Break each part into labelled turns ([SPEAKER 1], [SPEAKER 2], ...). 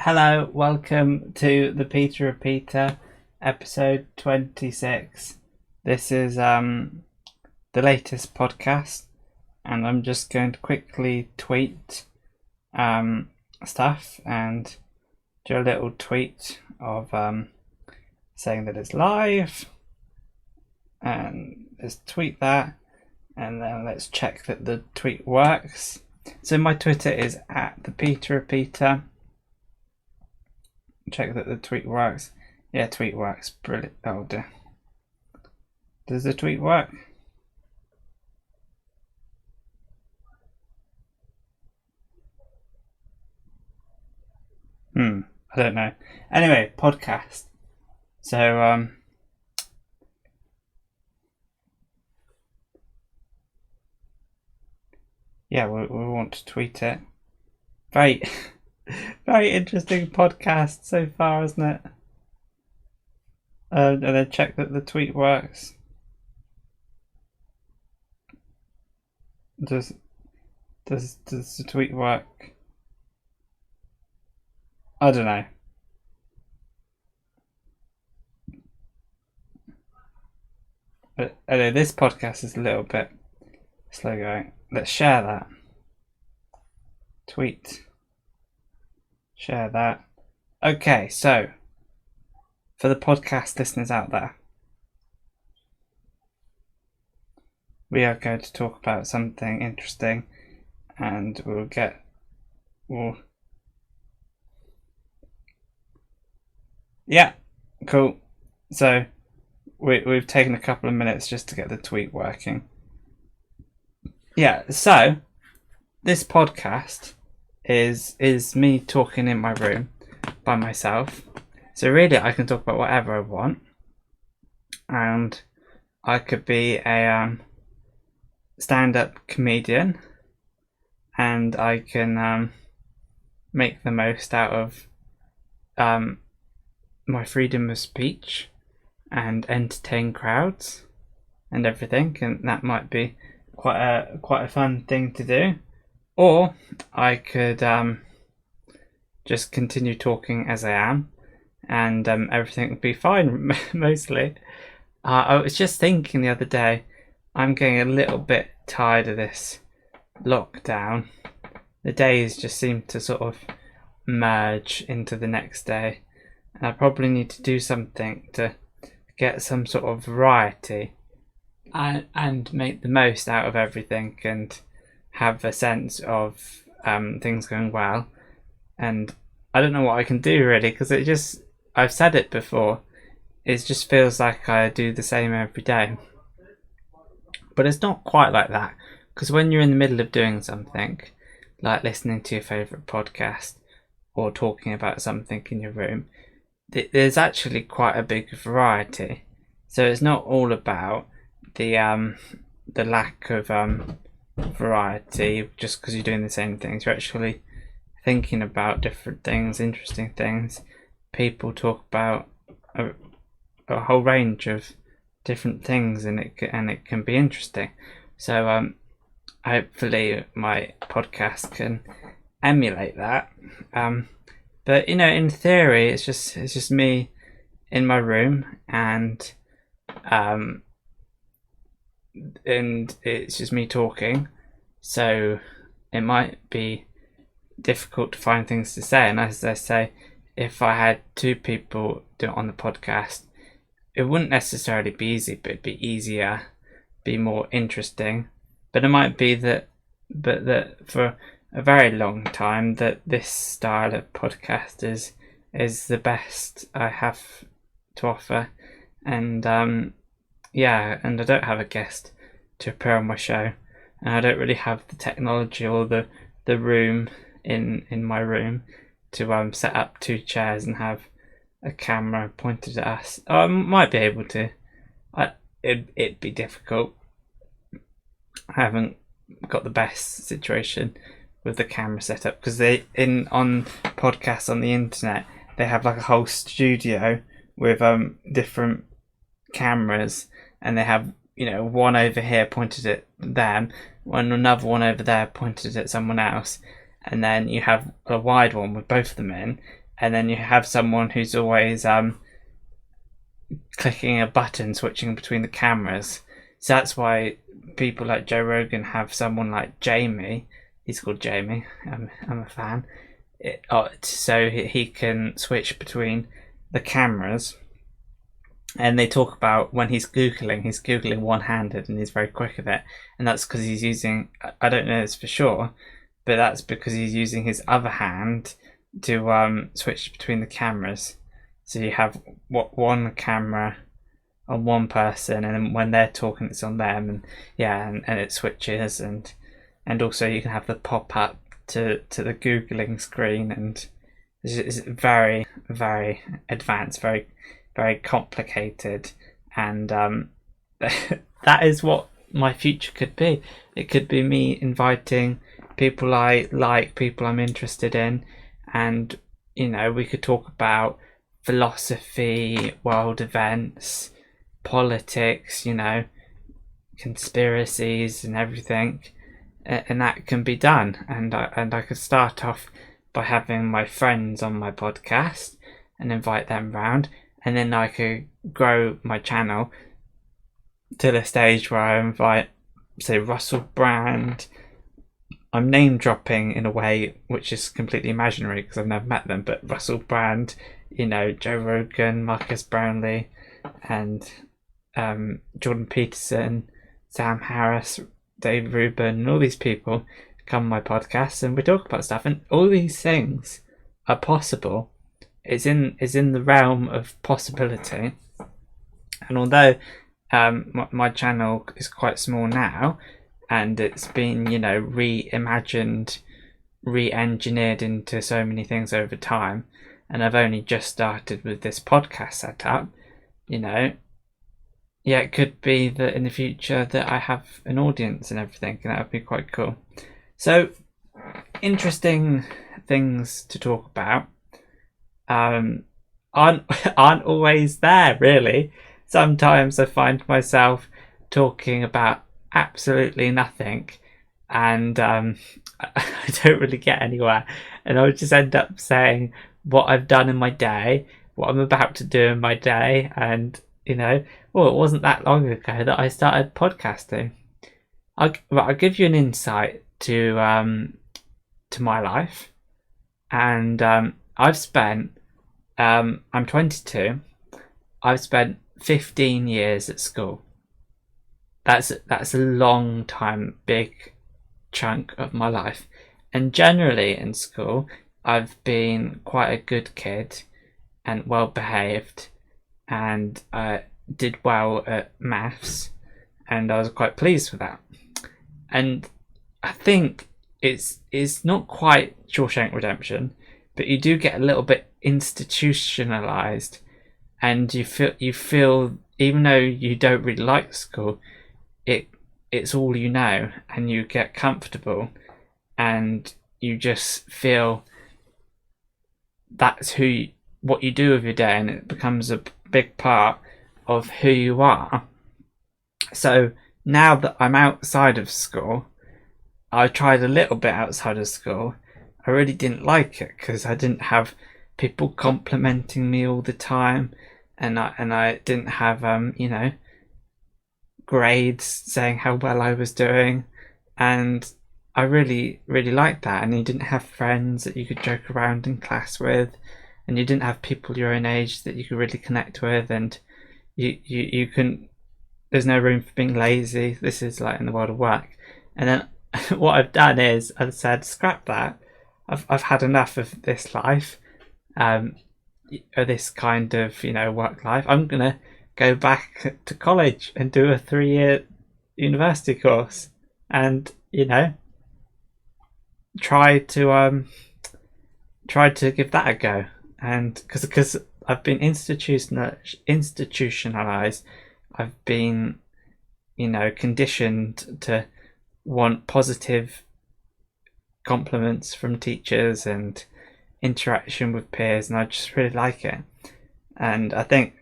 [SPEAKER 1] Hello, welcome to the Peter Repeater, episode 26. This is the latest podcast, and I'm just going to quickly tweet stuff and do a little tweet of saying that it's live, and let's tweet that, and then let's check that the tweet works. So my Twitter is at the Peter Repeater. Check that the tweet works. Yeah, tweet works. Brilliant. Oh dear. Does the tweet work? I don't know. Anyway, podcast. So yeah, we want to tweet it. Very very interesting podcast so far, isn't it? And then check that the tweet works. Does the tweet work? I don't know. But anyway, this podcast is a little bit slow going. Let's share that. Tweet. Share that. Okay, so for the podcast listeners out there, we are going to talk about something interesting, and yeah, cool. So we've taken a couple of minutes just to get the tweet working. Yeah, so this podcast is me talking in my room by myself. So really I can talk about whatever I want, and I could be a stand-up comedian, and I can make the most out of my freedom of speech and entertain crowds and everything, and that might be quite a fun thing to do. Or I could just continue talking as I am, and everything would be fine mostly. I was just thinking the other day, I'm getting a little bit tired of this lockdown. The days just seem to sort of merge into the next day, and I probably need to do something to get some sort of variety and make the most out of everything and have a sense of things going well. And I don't know what I can do really, because I've said it before, it just feels like I do the same every day. But it's not quite like that, because when you're in the middle of doing something, like listening to your favourite podcast or talking about something in your room, there's actually quite a big variety. So it's not all about the lack of variety just because you're doing the same things. You're actually thinking about different things, interesting things. People talk about a whole range of different things, and it can be interesting. So hopefully my podcast can emulate that. But in theory, it's just me in my room, and it's just me talking. So it might be difficult to find things to say. And as I say, if I had two people do it on the podcast, it wouldn't necessarily be easy, but it'd be easier, be more interesting. But it might be that for a very long time that this style of podcast is the best I have to offer. And and I don't have a guest to appear on my show, and I don't really have the technology or the room in my room to set up two chairs and have a camera pointed at us. I might be able to. It'd be difficult. I haven't got the best situation with the camera set up, because on podcasts on the internet they have like a whole studio with different cameras, and they have one over here pointed at them, another one over there pointed at someone else, and then you have a wide one with both of them in, and then you have someone who's always clicking a button, switching between the cameras. So that's why people like Joe Rogan have someone like Jamie. He's called Jamie. I'm a fan. So he can switch between the cameras. And they talk about when he's Googling one-handed, and he's very quick at it. And that's because he's using, I don't know this for sure, but that's because he's using his other hand to switch between the cameras. So you have one camera on one person, and then when they're talking, it's on them, and it switches, and also you can have the pop up to the Googling screen, and it's very, very advanced, very, very complicated, and that is what my future could be. It could be me inviting people I like, people I'm interested in, and we could talk about philosophy, world events, politics, conspiracies and everything, and that can be done. And I could start off by having my friends on my podcast and invite them round, and then I could grow my channel to the stage where I invite, say, Russell Brand. I'm name dropping in a way which is completely imaginary because I've never met them, but Russell Brand, Joe Rogan, Marcus Brownlee, and Jordan Peterson, Sam Harris, Dave Rubin, and all these people come on my podcast, and we talk about stuff, and all these things are possible. It's in the realm of possibility. And although my channel is quite small now, and it's been reimagined, re-engineered into so many things over time, and I've only just started with this podcast setup, it could be that in the future that I have an audience and everything, and that would be quite cool. So, interesting things to talk about aren't always there, really. Sometimes I find myself talking about absolutely nothing, and I don't really get anywhere, and I'll just end up saying what I've done in my day, what I'm about to do in my day, and it wasn't that long ago that I started podcasting. I'll give you an insight to my life, and I've spent I'm 22. I've spent 15 years at school. That's a long time, big chunk of my life. And generally in school, I've been quite a good kid and well behaved, and I did well at maths, and I was quite pleased with that. And I think it's not quite Shawshank Redemption, but you do get a little bit institutionalized, and you feel even though you don't really like school, it's all and you get comfortable, and you just feel that's what you do with your day, and it becomes a big part of who you are. So now that I'm outside of school, I tried a little bit outside of school. I really didn't like it because I didn't have people complimenting me all the time, and I didn't have grades saying how well I was doing, and I really, really liked that. And you didn't have friends that you could joke around in class with, and you didn't have people your own age that you could really connect with, and you can. There's no room for being lazy. This is like in the world of work. And then what I've done is I've said, scrap that. I've had enough of this life, this kind of work life. I'm gonna go back to college and do a 3-year university course, and try to give that a go. And because I've been institutionalized, I've been conditioned to want positive compliments from teachers and interaction with peers, and I just really like it. And I think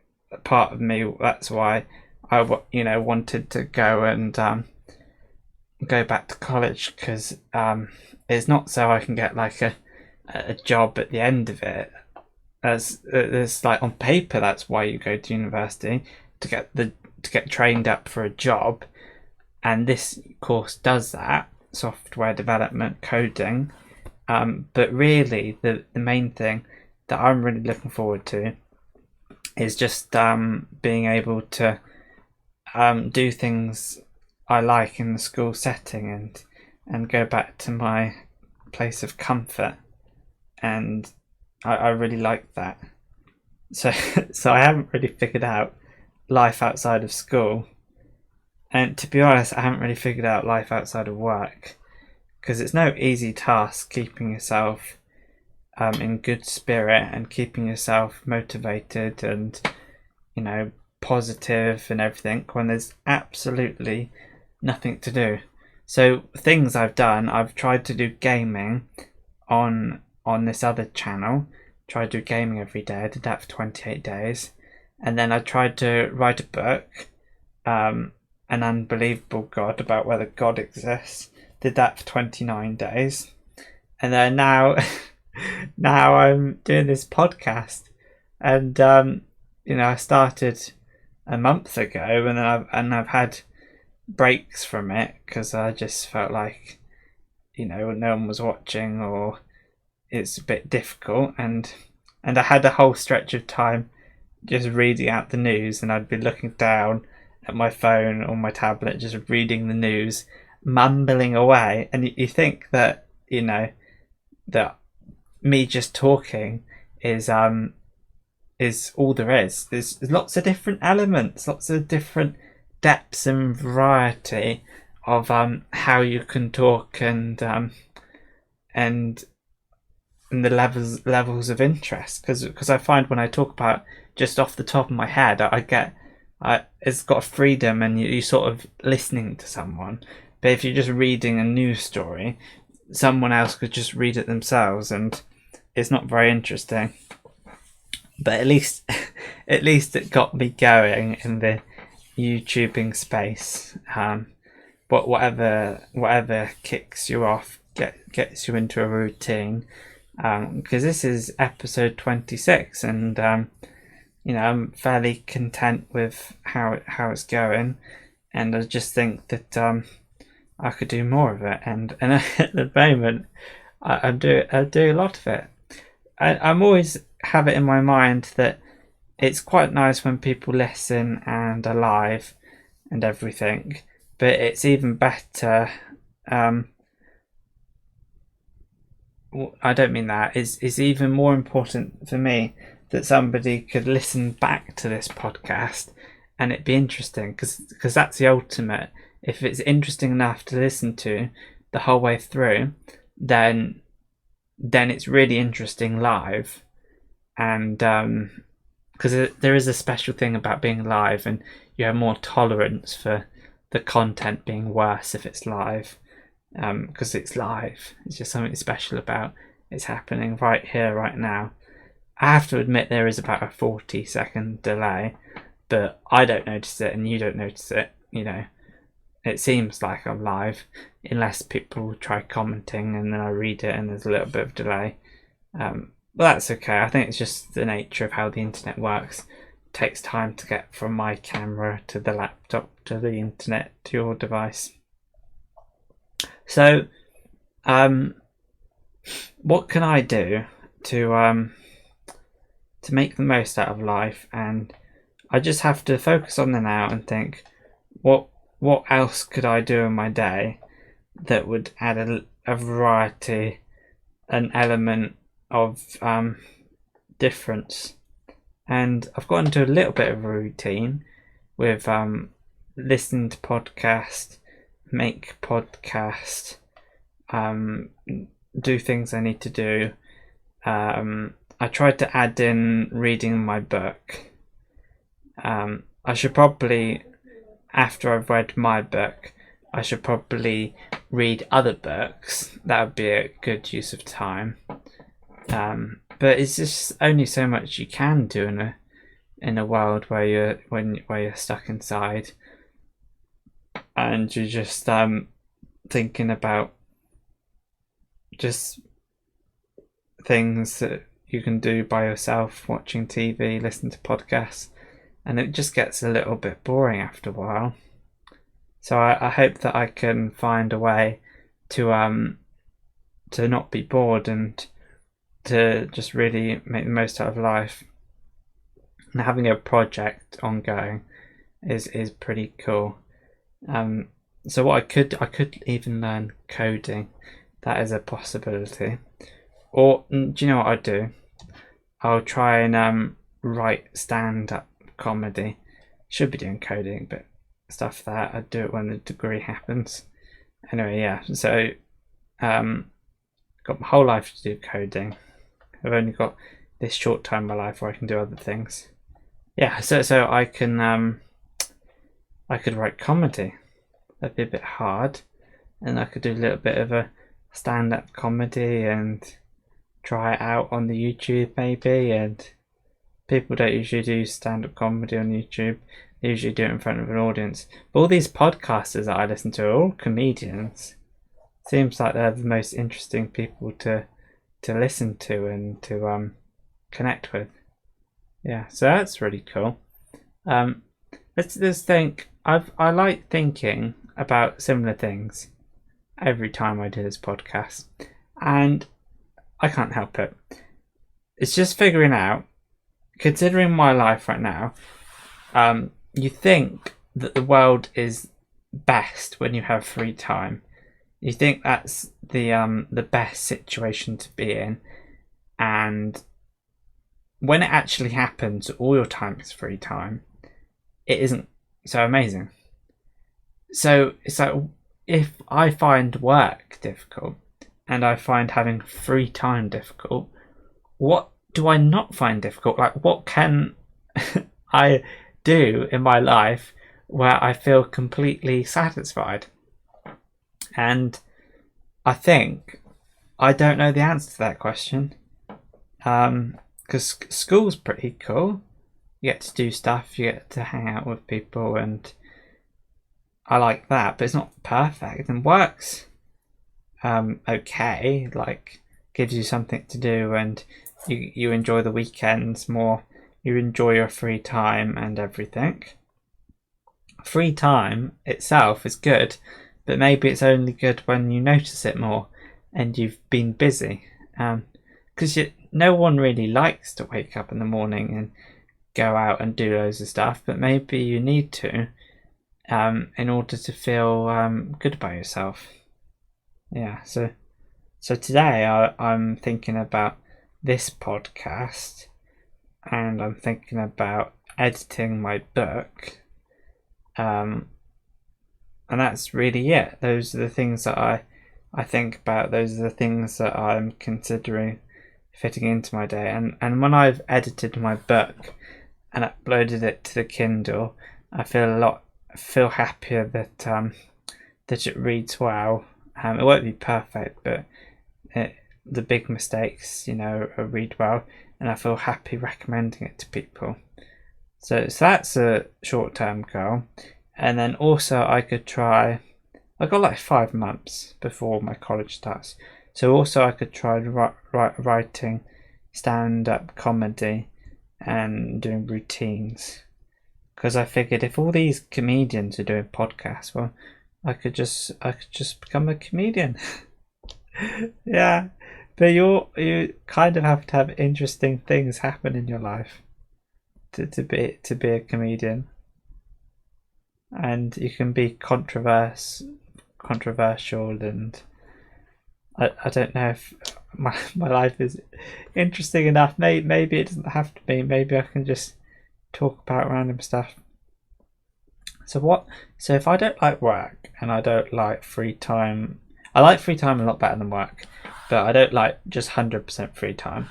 [SPEAKER 1] part of me, that's why I wanted to go and go back to college, because it's not so I can get like a job at the end of it. as like on paper, that's why you go to university, to get trained up for a job, and this course does that, software development, coding. But really, the main thing that I'm really looking forward to is just being able to do things I like in the school setting, and go back to my place of comfort. And I really like that. So so I haven't really figured out life outside of school. And to be honest, I haven't really figured out life outside of work, because it's no easy task keeping yourself in good spirit and keeping yourself motivated and, you know, positive and everything when there's absolutely nothing to do. So things I've done, I've tried to do gaming on this other channel. Tried to do gaming every day. I did that for 28 days, and then I tried to write a book, An Unbelievable God, about whether God exists. Did that for 29 days, and then now now I'm doing this podcast, and you know, I started a month ago, and I've had breaks from it because I just felt like, you know, no one was watching, or it's a bit difficult, and I had a whole stretch of time just reading out the news, and I'd be looking down at my phone or my tablet just reading the news, mumbling away, and you think that, you know, that me just talking is all there is. There's lots of different elements, lots of different depths and variety of how you can talk, and the levels of interest, because I find when I talk about just off the top of my head, it's got a freedom, and you sort of listening to someone. But if you're just reading a news story, someone else could just read it themselves, and it's not very interesting. But at least it got me going in the YouTubing space. But whatever kicks you off, gets you into a routine. Because this is episode 26, and you know, I'm fairly content with how it's going, and I just think that I could do more of it, and at the moment I do a lot of it. I'm always have it in my mind that it's quite nice when people listen and are live and everything, but it's even better. I don't mean that. It's even more important for me that somebody could listen back to this podcast and it be interesting, because that's the ultimate. If it's interesting enough to listen to the whole way through, then it's really interesting live. And because there is a special thing about being live, and you have more tolerance for the content being worse if it's live. Because it's live, it's just something special about it's happening right here, right now. I have to admit there is about a 40-second delay, but I don't notice it and you don't notice it. You know, it seems like I'm live, unless people try commenting and then I read it and there's a little bit of delay. But that's okay. I think it's just the nature of how the internet works. It takes time to get from my camera to the laptop to the internet to your device. So, what can I do to make the most out of life? And I just have to focus on the now and think, what else could I do in my day that would add a variety, an element of difference. And I've got into a little bit of a routine with listening to podcasts, make podcast, do things I need to do. I tried to add in reading my book. I should probably, after I've read my book, I should probably read other books. That would be a good use of time. But it's just only so much you can do in a world where you're stuck inside, and you're just thinking about just things that you can do by yourself, watching TV, listening to podcasts, and it just gets a little bit boring after a while. So I hope that I can find a way to not be bored and to just really make the most out of life. And having a project ongoing is pretty cool. So what I could even learn coding. That is a possibility. Or do you know what I'd do? I'll try and write stand-up comedy. Should be doing coding, but stuff that I'd do it when the degree happens. Anyway, yeah. So got my whole life to do coding. I've only got this short time in my life where I can do other things. Yeah, so I can I could write comedy. That'd be a bit hard, and I could do a little bit of a stand-up comedy and try it out on the YouTube maybe. And people don't usually do stand-up comedy on YouTube. They usually do it in front of an audience. But all these podcasters that I listen to are all comedians. Seems like they're the most interesting people to listen to and to connect with. Yeah, so that's really cool. Let's think. I like thinking about similar things every time I do this podcast, and I can't help it. It's just figuring out, considering my life right now, you think that the world is best when you have free time. You think that's the best situation to be in, and when it actually happens, all your time is free time. It isn't so amazing. So it's like, if I find work difficult and I find having free time difficult, what do I not find difficult? Like, what can I do in my life where I feel completely satisfied? And I think I don't know the answer to that question. Because school's pretty cool. You get to do stuff, you get to hang out with people, and I like that, but it's not perfect. And work's okay, like gives you something to do, and you enjoy the weekends more. You enjoy your free time and everything. Free time itself is good, but maybe it's only good when you notice it more and you've been busy. Because no one really likes to wake up in the morning and go out and do loads of stuff, but maybe you need to in order to feel good about yourself. Yeah, so today I'm thinking about this podcast, and I'm thinking about editing my book, and that's really it. Those are the things that I think about. Those are the things that I'm considering fitting into my day. And when I've edited my book and uploaded it to the Kindle, I feel happier that that it reads well. It won't be perfect, but the big mistakes, read well, and I feel happy recommending it to people. So that's a short-term goal. And then also I could try, I got like 5 months before my college starts, so also I could try writing stand-up comedy and doing routines, because I figured if all these comedians are doing podcasts, well, I could just become a comedian. Yeah, but you kind of have to have interesting things happen in your life to be a comedian, and you can be controversial, and I don't know if my life is interesting enough. Maybe it doesn't have to be. Maybe I can just talk about random stuff. So if I don't like work and I don't like free time, I like free time a lot better than work, but I don't like just 100% free time.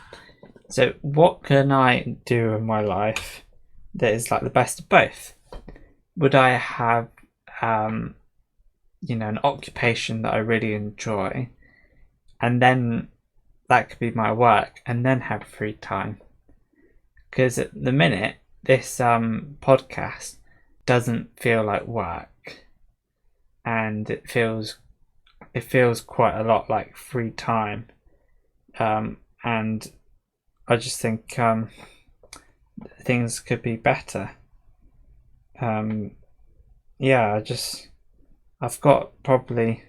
[SPEAKER 1] So what can I do in my life that is like the best of both? Would I have an occupation that I really enjoy, and then that could be my work, and then have free time? Because at the minute, this podcast doesn't feel like work, and it feels quite a lot like free time, and I just think things could be better. Yeah, I've got probably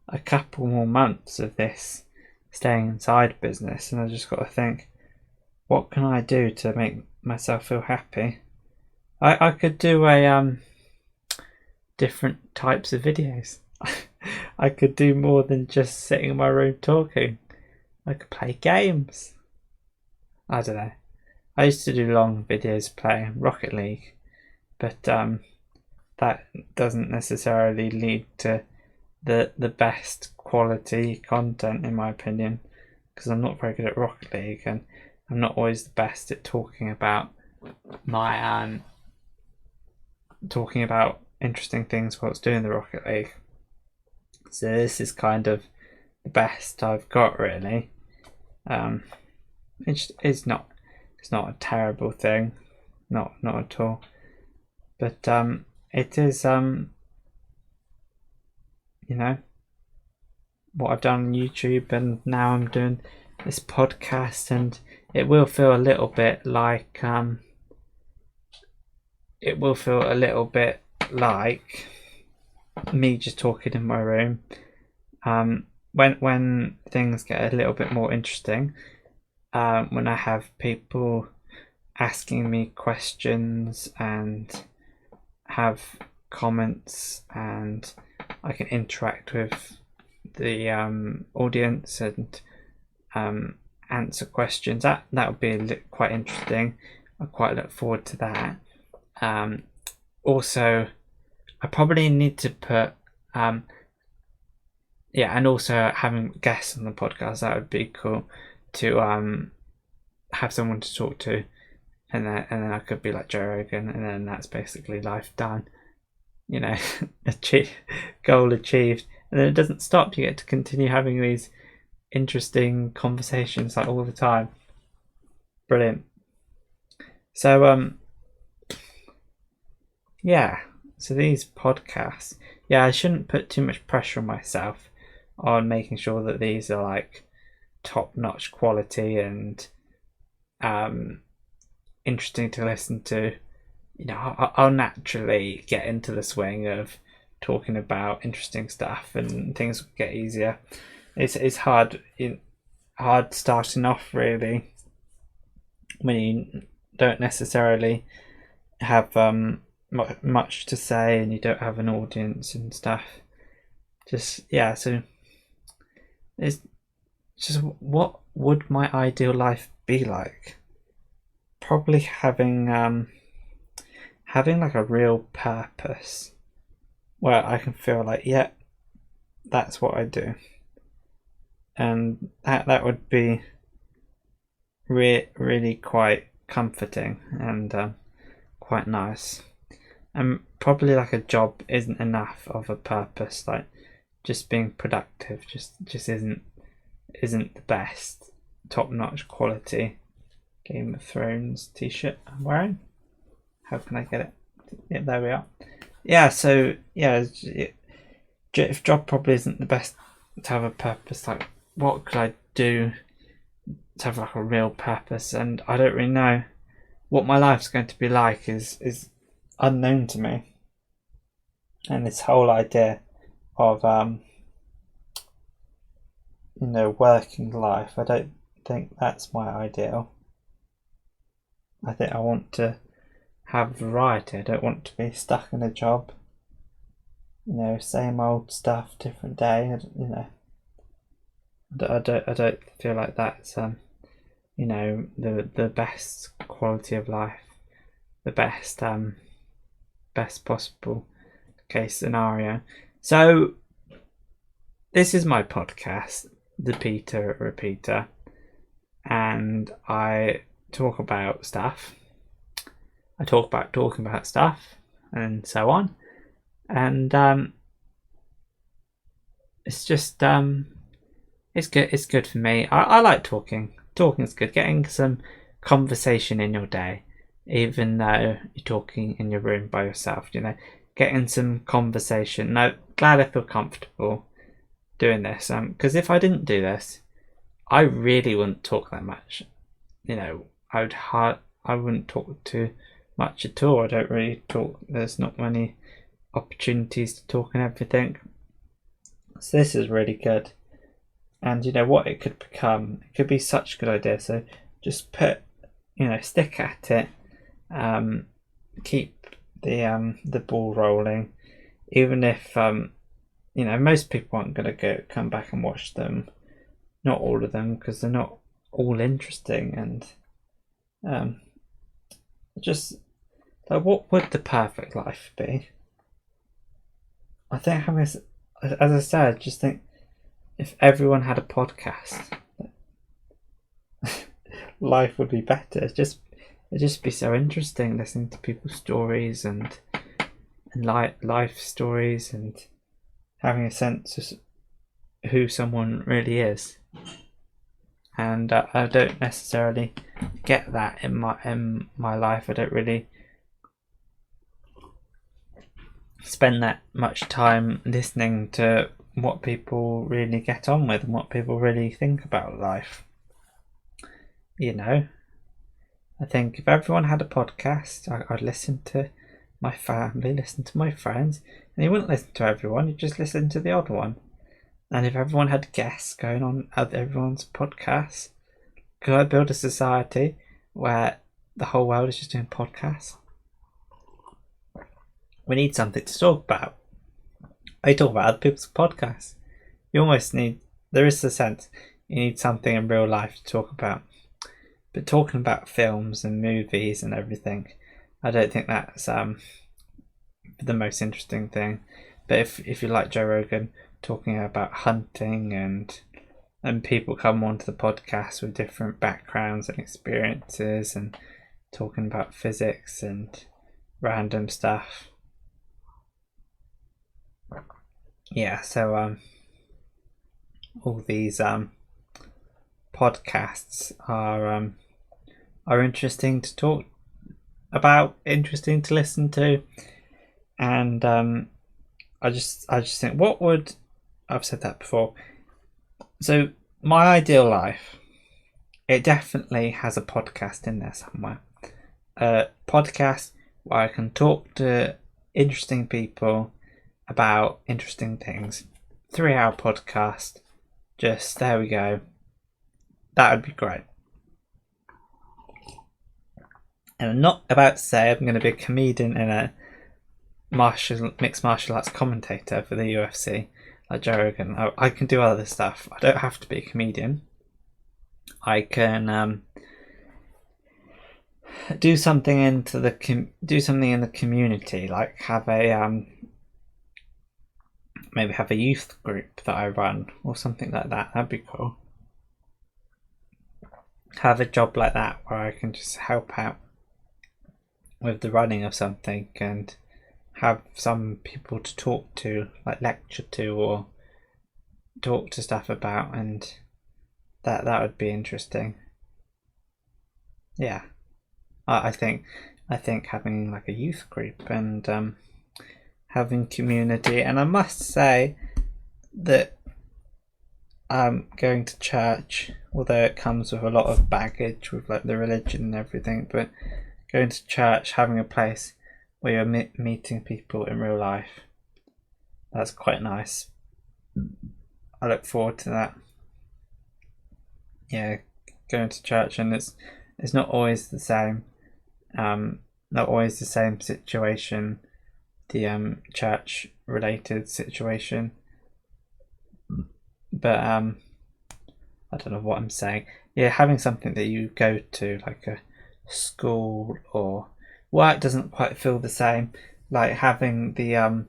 [SPEAKER 1] a couple more months of this staying inside business, and I just got to think, what can I do to make myself feel happy? I could do a different types of videos. I could do more than just sitting in my room talking. I could play games. I don't know. I used to do long videos playing Rocket League, but that doesn't necessarily lead to the best quality content, in my opinion, because I'm not very good at Rocket League, and I'm not always the best at talking about my talking about interesting things whilst doing the Rocket League. So this is kind of the best I've got, really. It's not a terrible thing, not at all, but it is what I've done on YouTube, and now I'm doing this podcast, and it will feel a little bit like me just talking in my room. When things get a little bit more interesting, when I have people asking me questions and have comments, and I can interact with the audience and answer questions, that would be quite interesting. I quite look forward to that. Also, I probably need to put and also having guests on the podcast, that would be cool to have someone to talk to, and then I could be like Joe Rogan, and then that's basically life done. Goal achieved, and then it doesn't stop. You get to continue having these interesting conversations like all the time. Brilliant. So so these podcasts, I shouldn't put too much pressure on myself on making sure that these are like top-notch quality and interesting to listen to. I'll naturally get into the swing of talking about interesting stuff, and things will get easier. It's hard starting off, really, when you don't necessarily have much to say and you don't have an audience and stuff. So it's just, what would my ideal life be like? Probably having like a real purpose where I can feel like, that's what I do, and that would be really quite comforting and quite nice. And probably like a job isn't enough of a purpose. Like just being productive just isn't the best top-notch quality Game of Thrones t-shirt I'm wearing. How can I get it? Yeah, there we are. So if job probably isn't the best to have a purpose, like what could I do to have like a real purpose? And I don't really know what my life's going to be like. Is unknown to me. And this whole idea of working life, I don't think that's my ideal. I think I want to have variety. I don't want to be stuck in a job, same old stuff, different day. I don't feel like that's the best quality of life, the best possible case scenario. So this is my podcast, The Peter Repeater, and I talk about stuff. I talk about talking about stuff and so on, and it's just it's good for me. I like talking. Talking's good. Getting some conversation in your day, even though you're talking in your room by yourself, getting some conversation. Now, glad I feel comfortable doing this, because if I didn't do this, I really wouldn't talk that much. I wouldn't talk too much at all. I don't really talk. There's not many opportunities to talk and everything. So this is really good. And what it could become. It could be such a good idea. So just stick at it. Keep the ball rolling. Even if most people aren't going to come back and watch them. Not all of them, because they're not all interesting. And just like, what would the perfect life be? I think as I said, just think if everyone had a podcast, life would be better. It'd just be so interesting listening to people's stories and life stories and having a sense of who someone really is. And I don't necessarily get that in my life. I don't really spend that much time listening to what people really get on with and what people really think about life. I think if everyone had a podcast, I'd listen to my family, listen to my friends, and you wouldn't listen to everyone, you'd just listen to the odd one. And if everyone had guests going on other everyone's podcasts, could I build a society where the whole world is just doing podcasts? We need something to talk about. I talk about other people's podcasts. You almost need, there is a sense, you need something in real life to talk about. But talking about films and movies and everything, I don't think that's the most interesting thing. But if you like Joe Rogan talking about hunting and people come onto the podcast with different backgrounds and experiences and talking about physics and random stuff. Yeah, so all these podcasts are interesting to talk about, interesting to listen to, and I just think, what would, I've said that before. So my ideal life, it definitely has a podcast in there somewhere. A podcast where I can talk to interesting people about interesting things. 3-hour podcast. Just, there we go. That would be great. And I'm not about to say I'm going to be a comedian and a mixed martial arts commentator for the UFC like Joe Rogan. I can do other stuff. I don't have to be a comedian. I can do something in the community, like have a maybe have a youth group that I run or something like that. That'd be cool. Have a job like that where I can just help out with the running of something and have some people to talk to, like lecture to or talk to stuff about, and that would be interesting. Yeah, I think having like a youth group and having community, and I must say that going to church, although it comes with a lot of baggage with like the religion and everything, but going to church, having a place where you're meeting people in real life, that's quite nice. I look forward to that. Yeah, going to church, and it's not always the same. Not always the same situation, the church related situation. But I don't know what I'm saying. Yeah, having something that you go to, like a school or work, doesn't quite feel the same. Like having the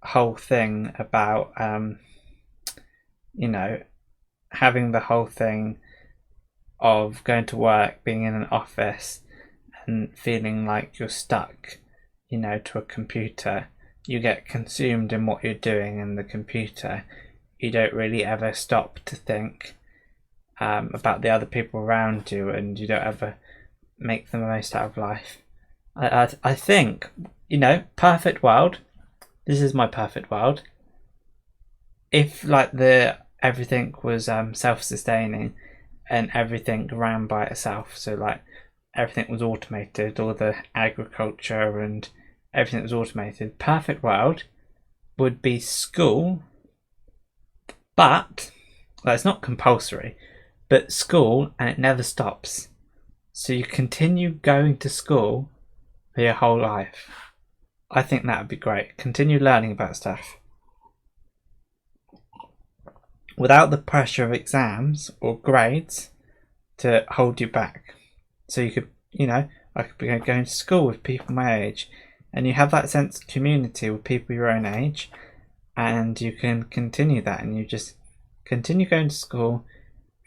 [SPEAKER 1] whole thing about having the whole thing of going to work, being in an office and feeling like you're stuck, to a computer. You get consumed in what you're doing in the computer. You don't really ever stop to think about the other people around you, and you don't ever make the most out of life. I think, perfect world. This is my perfect world. If like everything was self-sustaining, and everything ran by itself. So like everything was automated, all the agriculture and everything was automated. Perfect world would be school, but well, it's not compulsory, but school, and it never stops. So you continue going to school for your whole life. I think that would be great. Continue learning about stuff without the pressure of exams or grades to hold you back. So you could, I could be going to school with people my age, and you have that sense of community with people your own age, and you can continue that, and you just continue going to school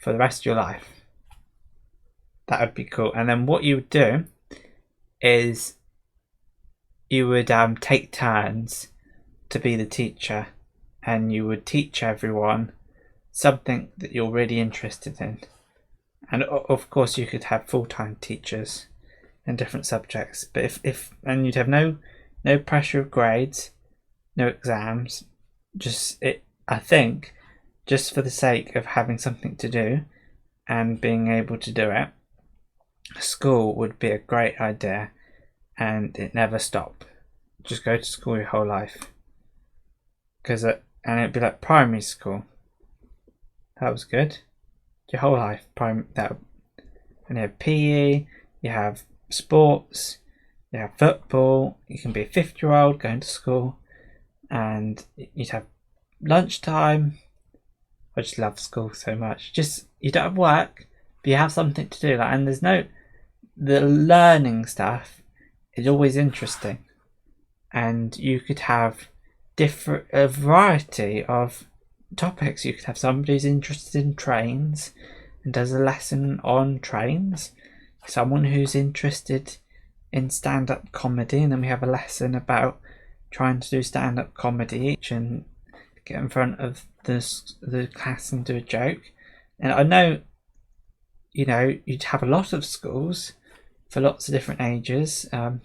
[SPEAKER 1] for the rest of your life. That would be cool. And then what you would do is you would take turns to be the teacher, and you would teach everyone something that you're really interested in. And of course you could have full-time teachers in different subjects, but if and you'd have no pressure of grades, no exams, I think just for the sake of having something to do and being able to do it, school would be a great idea, and it never stop. Just go to school your whole life, and it'd be like primary school. That was good. Your whole life, and you have PE, you have sports, you have football. You can be a 50-year-old going to school, and you'd have lunchtime. I just love school so much. You don't have work, but you have something to do. And the learning stuff is always interesting, and you could have a variety of topics. You could have somebody who's interested in trains and does a lesson on trains, someone who's interested in stand-up comedy, and then we have a lesson about trying to do stand-up comedy each and get in front of the class and do a joke. And I know you'd have a lot of schools for lots of different ages, and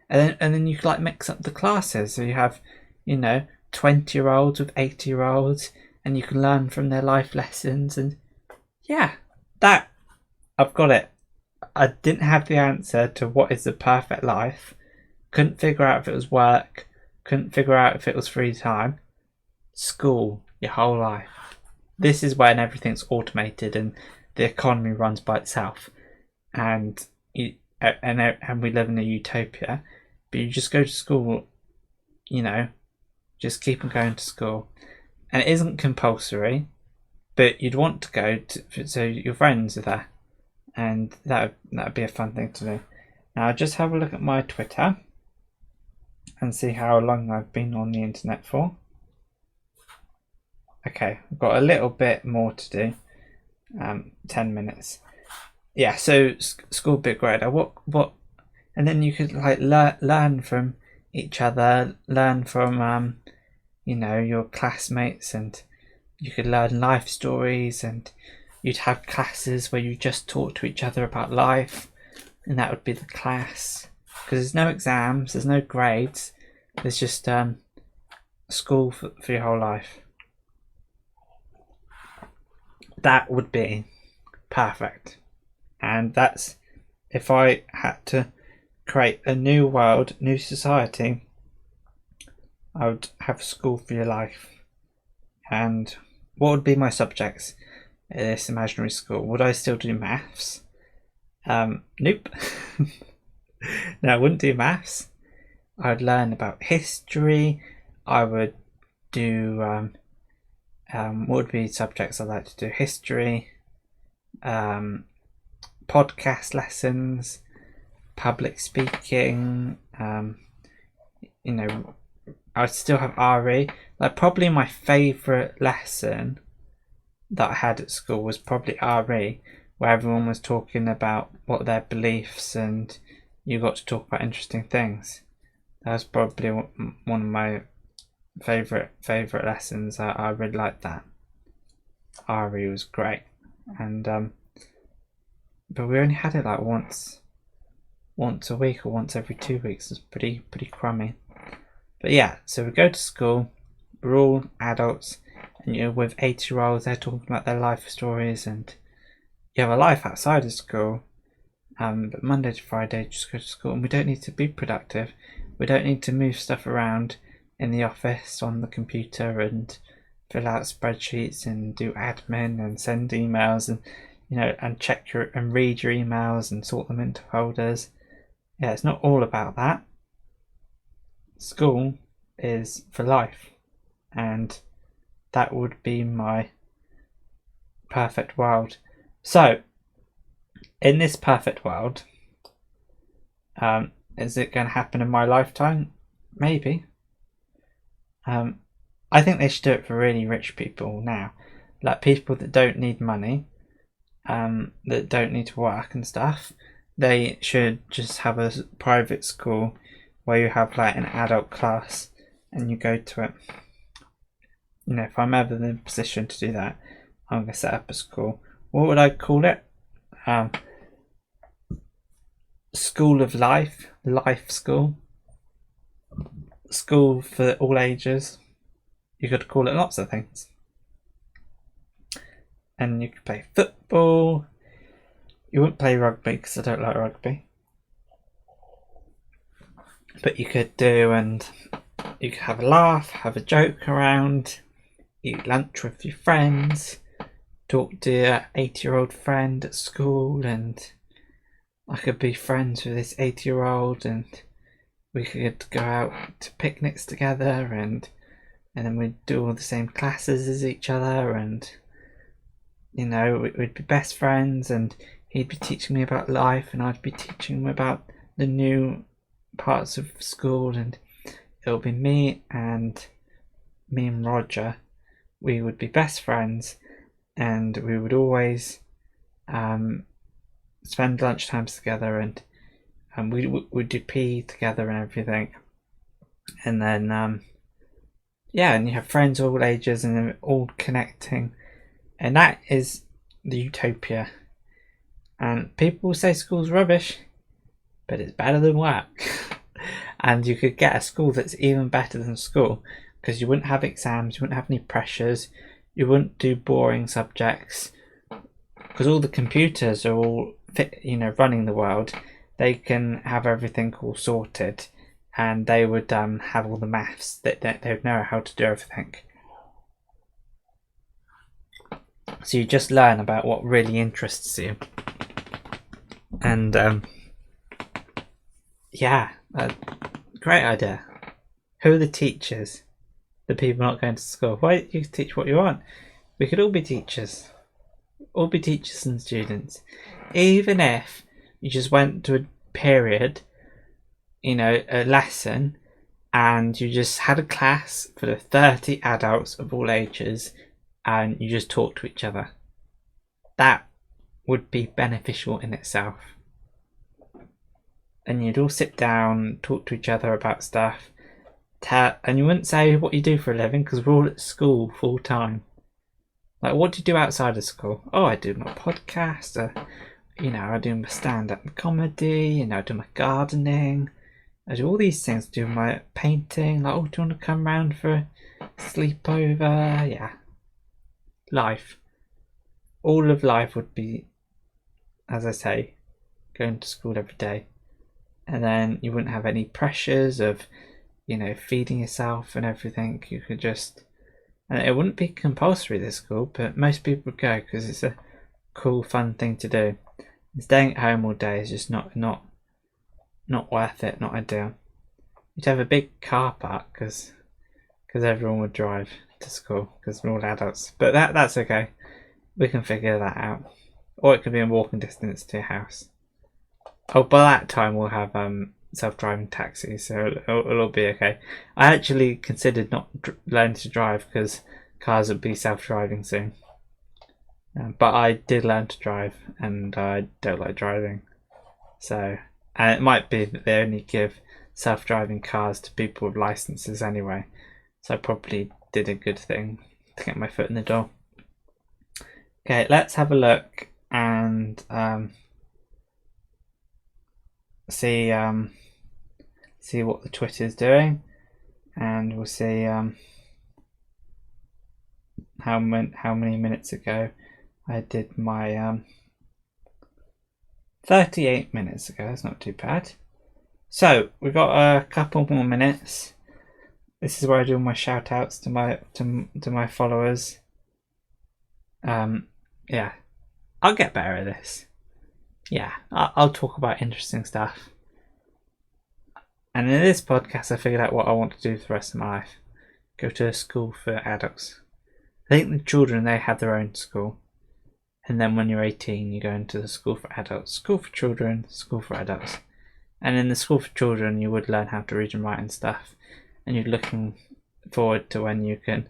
[SPEAKER 1] then you could mix up the classes, so you have 20-year-olds with 80-year-olds, and you can learn from their life lessons. And that I've got it. I didn't have the answer to what is the perfect life. Couldn't figure out if it was work. Couldn't figure out if it was free time. School your whole life. This is when everything's automated and the economy runs by itself, and we live in a utopia. But you just go to school, just keep on going to school, and it isn't compulsory, but you'd want to go so your friends are there, and that would be a fun thing to do. Now just have a look at my Twitter and see how long I've been on the internet for. Okay, I've got a little bit more to do. 10 minutes. Yeah, so school bit grader. What? And then you could learn from each other, learn from your classmates, and you could learn life stories, and you'd have classes where you just talk to each other about life, and that would be the class, because there's no exams, there's no grades, there's just school for your whole life. That would be perfect. And that's if I had to create a new world, new society, I would have school for your life. And what would be my subjects in this imaginary school? Would I still do maths? Nope. No, I wouldn't do maths. I would learn about history. I would do what would be subjects I'd like to do? History, podcast lessons, public speaking. I'd still have RE. Probably my favourite lesson that I had at school was probably RE, where everyone was talking about what their beliefs, and you got to talk about interesting things. That was probably one of my favourite lessons. I really liked that. RE was great, and but we only had it once a week or once every 2 weeks. It's pretty crummy. But yeah, so we go to school, we're all adults, and with 80-year-olds, they're talking about their life stories, and you have a life outside of school, but Monday to Friday just go to school, and we don't need to be productive. We don't need to move stuff around in the office on the computer and fill out spreadsheets and do admin and send emails and and check and read your emails and sort them into folders. Yeah, it's not all about that. School is for life, and that would be my perfect world. So, in this perfect world, is it going to happen in my lifetime? Maybe. I think they should do it for really rich people now, like people that don't need money, that don't need to work and stuff. They should just have a private school where you have like an adult class and you go to it. If I'm ever in a position to do that, I'm going to set up a school. What would I call it? School of Life, Life School, School for all ages. You could call it lots of things. And you could play football. You wouldn't play rugby because I don't like rugby. But you could you could have a laugh, have a joke around, eat lunch with your friends, talk to your 80-year-old friend at school, and I could be friends with this 80-year-old, and we could go out to picnics together, and then we'd do all the same classes as each other, and we'd be best friends, and he'd be teaching me about life and I'd be teaching him about the new parts of school, and it'll be me and Roger. We would be best friends, and we would always spend lunchtimes together, and we'd do PE together and everything. And then and you have friends of all ages and they're all connecting, and that is the utopia. And people say school's rubbish, but it's better than work. And you could get a school that's even better than school, because you wouldn't have exams, you wouldn't have any pressures, you wouldn't do boring subjects, because all the computers are all running the world. They can have everything all sorted, and they would have all the maths, that they would know how to do everything. So you just learn about what really interests you. And great idea. Who are the teachers? The people not going to school. Why you teach what you want? We could all be teachers. All be teachers and students. Even if you just went to a period, a lesson, and you just had a class for the 30 adults of all ages, and you just talk to each other. That would be beneficial in itself. And you'd all sit down, talk to each other about stuff, and you wouldn't say what you do for a living, because we're all at school full time. Like, what do you do outside of school? Oh, I do my podcast, I do my stand-up comedy, I do my gardening, I do all these things, do my painting, like, oh, do you want to come round for a sleepover? Yeah. Life. All of life would be, as I say, going to school every day. And then you wouldn't have any pressures of, feeding yourself and everything. You could just, and it wouldn't be compulsory, this school, but most people would go because it's a cool, fun thing to do. And staying at home all day is just not worth it, not ideal. You'd have a big car park because everyone would drive to school because we're all adults. But that's okay. We can figure that out. Or it could be in walking distance to your house. Oh, by that time we'll have self-driving taxis, so it'll be okay. I actually considered not learning to drive because cars would be self-driving soon. But I did learn to drive, and I don't like driving. So, and it might be that they only give self-driving cars to people with licenses anyway. So I probably did a good thing to get my foot in the door. Okay, let's have a look and see what the Twitter's doing, and we'll see how many minutes ago I did my 38 minutes ago. That's not too bad. So we've got a couple more minutes. This is where I do my shout outs to my followers. Yeah, I'll get better at this. Yeah, I'll talk about interesting stuff. And in this podcast, I figured out what I want to do for the rest of my life. Go to a school for adults. I think the children, they have their own school. And then when you're 18, you go into the school for adults. School for children, school for adults. And in the school for children, you would learn how to read and write and stuff. And you're looking forward to when you can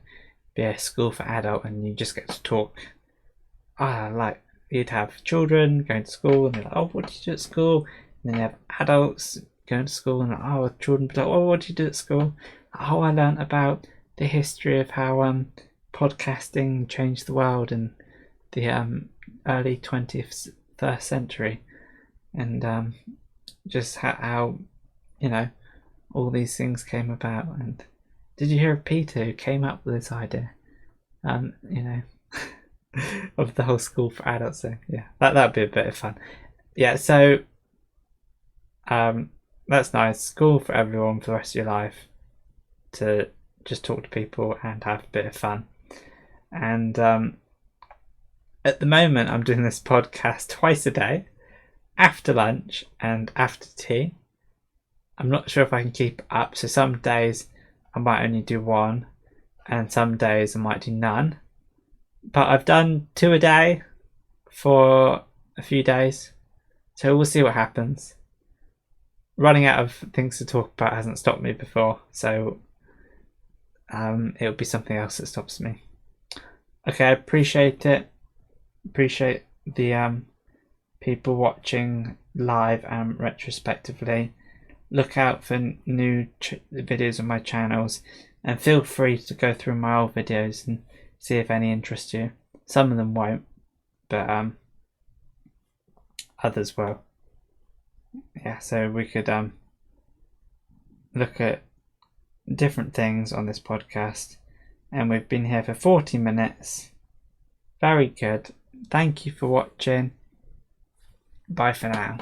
[SPEAKER 1] be a school for adult and you just get to talk. Like you'd have children going to school and they're like, oh, what did you do at school? And then you have adults going to school and children be like, oh, what did you do at school? Oh, I learned about the history of how podcasting changed the world in the early 20th century, and just how all these things came about. And did you hear of Peter who came up with this idea? Of the whole school for adults thing. Yeah, that'd be a bit of fun. Yeah, so that's nice. School for everyone for the rest of your life, to just talk to people and have a bit of fun. And at the moment, I'm doing this podcast twice a day, after lunch and after tea. I'm not sure if I can keep up, so some days I might only do one, and some days I might do none. But I've done 2 a day for a few days, so we'll see what happens. Running out of things to talk about hasn't stopped me before, so it'll be something else that stops me. Okay, I appreciate it. Appreciate the people watching live and retrospectively. Look out for new videos on my channels, and feel free to go through my old videos and see if any interest you. Some of them won't, but others will. Yeah, so we could look at different things on this podcast, and we've been here for 40 minutes. Very good. Thank you for watching. Bye for now.